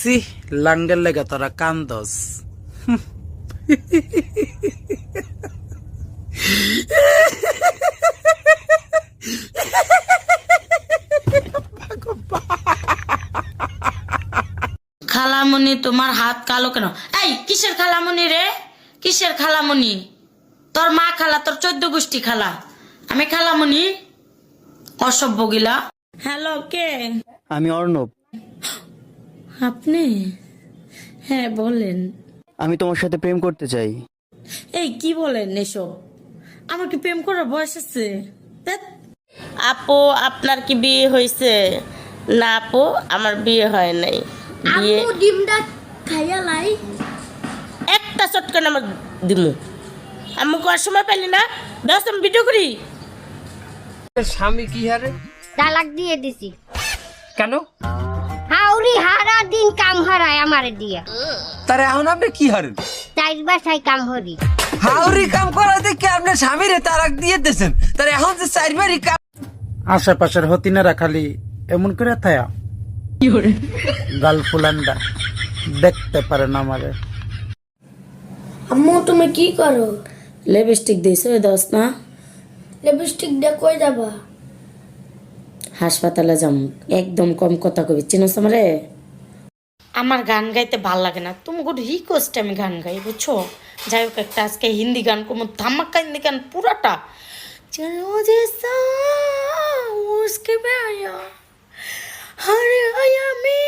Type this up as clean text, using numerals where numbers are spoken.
C লাঙ্গের লেগে তোরা কান্দস। খালামণি তোমার হাত কালো কেন? এই কিসের খালামণি রে? কিসের খালামণি? তোর মা খালা, তোর 14 গোষ্ঠী খালা। আমি খালামণি? অসভ্য গিলা। হ্যালো, কে? আমি অর্ণব। আপনি? হ্যাঁ বলেন। আমি তোমার সাথে প্রেম করতে চাই। এই কি বলেন এসব? আমার কি প্রেম করার বয়স আছে? ধ্যাৎ। আপু আপনার কি বিয়ে হয়েছে? না আপু আমার বিয়ে হয় নাই। বিয়ে আপু ডিমটা খাইয়া লাই। একটা চটকান আমার দিমু। আমি কোয়ার সময় পাইলি না? ব্যস্ত আমি ভিডিও করি। স্বামী কি হারে? তালাক দিয়ে দিছি। কেন? হাউরি হারা দিন কাম হারায় আমারে দিয়া। তার এখন আপনি কি হারেন? চাইর বাসায় কাম হরি। হাউরি কাম করা দেখে আপনার স্বামীরে তারাক দিয়ে দিয়েছেন, তার এখন যে চারবারই কাম। আশেপাশের হতিনেরা খালি এমন করে থায়া গাল ফুলান্ডা দেখতে পারে না আমারে। আম্মু তুমি কি করো? লিপস্টিক দিয়েছো দোস না? লিপস্টিক দিয়ে কই যাবা? হাসপাতালে যাম। একদম কম কথা কবি, চিনোস আমারে? আমার গান গাইতে ভাল লাগে না, তুমি গুড রিকোয়েস্ট আমি গান গাই, বুঝছো? যাই হোক, একটা আজকে হিন্দি গান কোন ধামাকা হিন্দি গান পুরাটা। চলো যে সা উসকে মে আয়া, হরে আয়া মে